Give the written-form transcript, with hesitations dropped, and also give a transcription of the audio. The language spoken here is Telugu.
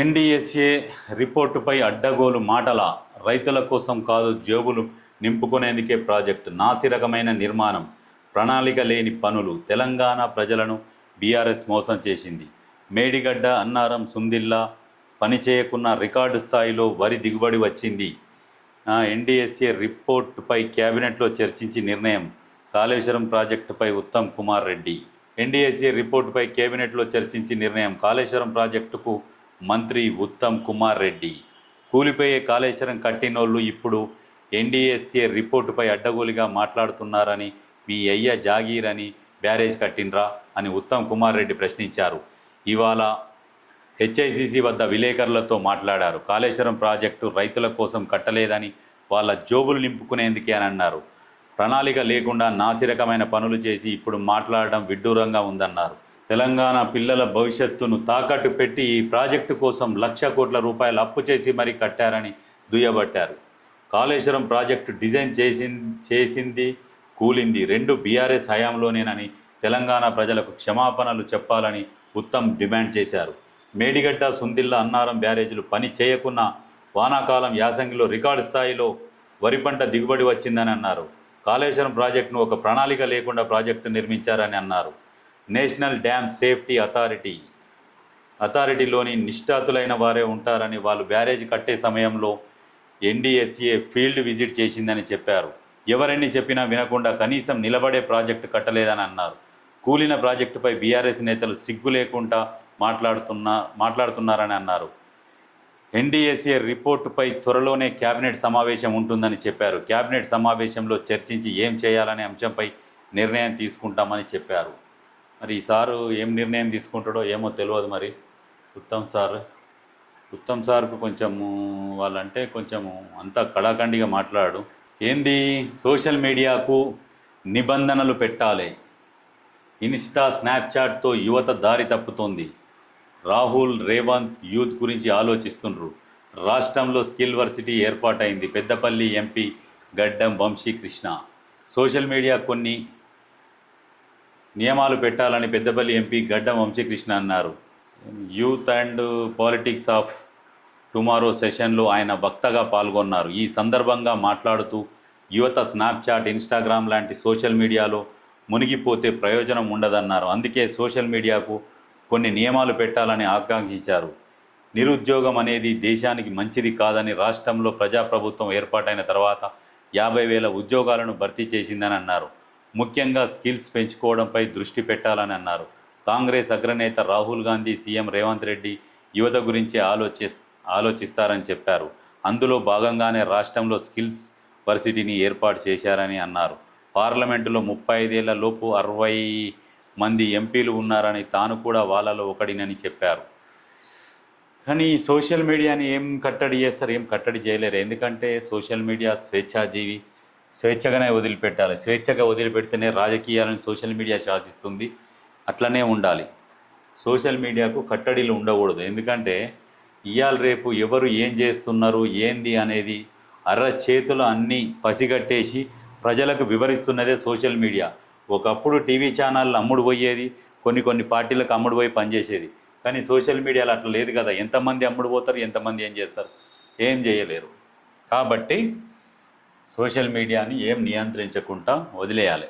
ఎన్డీఎస్ఏ రిపోర్టుపై అడ్డగోలు మాటల రైతుల కోసం కాదు జేబులు నింపుకునేందుకే ప్రాజెక్టు నాసిరకమైన నిర్మాణం ప్రణాళిక లేని పనులు తెలంగాణ ప్రజలను బీఆర్ఎస్ మోసం చేసింది. మేడిగడ్డ అన్నారం సుందిల్లా పనిచేయకున్న రికార్డు స్థాయిలో వరి దిగుబడి వచ్చింది. ఎన్డీఎస్ఏ రిపోర్టుపై కేబినెట్లో చర్చించి నిర్ణయం కాళేశ్వరం ప్రాజెక్టుపై ఉత్తమ్ కుమార్ రెడ్డి. ఎన్డీఎస్ఏ రిపోర్టుపై కేబినెట్లో చర్చించి నిర్ణయం కాళేశ్వరం ప్రాజెక్టుకు మంత్రి ఉత్తమ్ కుమార్ రెడ్డి. కూలిపోయే కాళేశ్వరం కట్టినోళ్ళు ఇప్పుడు ఎన్డీఎస్ఏ రిపోర్టుపై అడ్డగోలుగా మాట్లాడుతున్నారని, మీ అయ్య జాగీర్ అని బ్యారేజ్ కట్టినరా అని ఉత్తమ్ కుమార్ రెడ్డి ప్రశ్నించారు. ఇవాళ హెచ్ఐసిసి వద్ద విలేకరులతో మాట్లాడారు. కాళేశ్వరం ప్రాజెక్టు రైతుల కోసం కట్టలేదని, వాళ్ళ జోబులు నింపుకునేందుకే అని అన్నారు. ప్రణాళిక లేకుండా నాసిరకమైన పనులు చేసి ఇప్పుడు మాట్లాడడం విడ్డూరంగా ఉందన్నారు. తెలంగాణ పిల్లల భవిష్యత్తును తాకట్టు పెట్టి ఈ ప్రాజెక్టు కోసం 1,00,000 కోట్ల రూపాయలు అప్పు చేసి మరీ కట్టారని దుయ్యబట్టారు. కాళేశ్వరం ప్రాజెక్టు డిజైన్ చేసింది కూలింది రెండు బీఆర్ఎస్ హయాంలోనేనని తెలంగాణ ప్రజలకు క్షమాపణలు చెప్పాలని ఉత్తమ్ డిమాండ్ చేశారు. మేడిగడ్డ సుందిల్లా అన్నారం బ్యారేజీలు పని చేయకున్న వానాకాలం యాసంగిలో రికార్డు స్థాయిలో వరి పంట దిగుబడి వచ్చిందని అన్నారు. కాళేశ్వరం ప్రాజెక్టును ఒక ప్రణాళిక లేకుండా ప్రాజెక్టు నిర్మించారని అన్నారు. నేషనల్ డ్యామ్ సేఫ్టీ అథారిటీలోని నిష్ఠాతులైన వారే ఉంటారని, వాళ్ళు బ్యారేజ్ కట్టే సమయంలో ఎన్డీఎస్ఏ ఫీల్డ్ విజిట్ చేసిందని చెప్పారు. ఎవరెన్ని చెప్పినా వినకుండా కనీసం నిలబడే ప్రాజెక్టు కట్టలేదని అన్నారు. కూలిన ప్రాజెక్టుపై బీఆర్ఎస్ నేతలు సిగ్గు లేకుండా మాట్లాడుతున్నారని అన్నారు. ఎన్డీఎస్ఏ రిపోర్టుపై త్వరలోనే కేబినెట్ సమావేశం ఉంటుందని చెప్పారు. కేబినెట్ సమావేశంలో చర్చించి ఏం చేయాలనే అంశంపై నిర్ణయం తీసుకుంటామని చెప్పారు. మరి ఈ సారు ఏం నిర్ణయం తీసుకుంటాడో ఏమో తెలియదు. మరి ఉత్తమ్ సార్కు కొంచెము వాళ్ళంటే కొంచెము అంతా కడాఖండిగా మాట్లాడు. ఏంది సోషల్ మీడియాకు నిబంధనలు పెట్టాలి, ఇన్స్టా స్నాప్చాట్తో యువత దారి తప్పుతోంది. రాహుల్ రేవంత్ యూత్ గురించి ఆలోచిస్తుండ్రు. రాష్ట్రంలో స్కిల్ వర్సిటీ ఏర్పాటైంది. పెద్దపల్లి ఎంపీ గడ్డం వంశీకృష్ణ. సోషల్ మీడియా కొన్ని నియమాలు పెట్టాలని పెద్దపల్లి ఎంపీ గడ్డం వంశీకృష్ణ అన్నారు. Youth and politics of tomorrow సెషన్లో ఆయన వక్తగా పాల్గొన్నారు. ఈ సందర్భంగా మాట్లాడుతూ యువత స్నాప్చాట్, ఇన్స్టాగ్రామ్ లాంటి సోషల్ మీడియాలో మునిగిపోతే ప్రయోజనం ఉండదన్నారు. అందుకే సోషల్ మీడియాకు కొన్ని నియమాలు పెట్టాలని ఆకాంక్షించారు. నిరుద్యోగం అనేది దేశానికి మంచిది కాదని, రాష్ట్రంలో ప్రజాప్రభుత్వం ఏర్పాటైన తర్వాత 50,000 ఉద్యోగాలను భర్తీ చేసిందని అన్నారు. ముఖ్యంగా స్కిల్స్ పెంచుకోవడంపై దృష్టి పెట్టాలని అన్నారు. కాంగ్రెస్ అగ్రనేత రాహుల్ గాంధీ, సీఎం రేవంత్ రెడ్డి యువత గురించే ఆలోచిస్తారని చెప్పారు. అందులో భాగంగానే రాష్ట్రంలో స్కిల్స్ వర్సిటీని ఏర్పాటు చేశారని అన్నారు. పార్లమెంటులో 35 ఏళ్ల లోపు 60 మంది ఎంపీలు ఉన్నారని, తాను కూడా వాళ్ళలో ఒకడినని చెప్పారు. కానీ సోషల్ మీడియాని ఏం కట్టడి చేస్తారు? ఏం కట్టడి చేయలేరు. ఎందుకంటే సోషల్ మీడియా స్వేచ్ఛాజీవి, స్వేచ్ఛగానే వదిలిపెట్టాలి. స్వేచ్ఛగా వదిలిపెడితేనే రాజకీయాలను సోషల్ మీడియా శాసిస్తుంది. అట్లనే ఉండాలి. సోషల్ మీడియాకు కట్టడిలు ఉండకూడదు. ఎందుకంటే ఇవాళ రేపు ఎవరు ఏం చేస్తున్నారు ఏంది అనేది చేతులు అన్నీ పసిగట్టేసి ప్రజలకు వివరిస్తున్నదే సోషల్ మీడియా. ఒకప్పుడు టీవీ ఛానళ్ళు అమ్ముడు పోయేది, కొన్ని పార్టీలకు అమ్ముడు పోయి పనిచేసేది. కానీ సోషల్ మీడియాలో అట్లా లేదు కదా. ఎంతమంది అమ్ముడు పోతారు, ఎంతమంది ఏం చేస్తారు? ఏం చేయలేరు. కాబట్టి సోషల్ మీడియాని ఏం నియంత్రించకుండా వదిలేయాలి.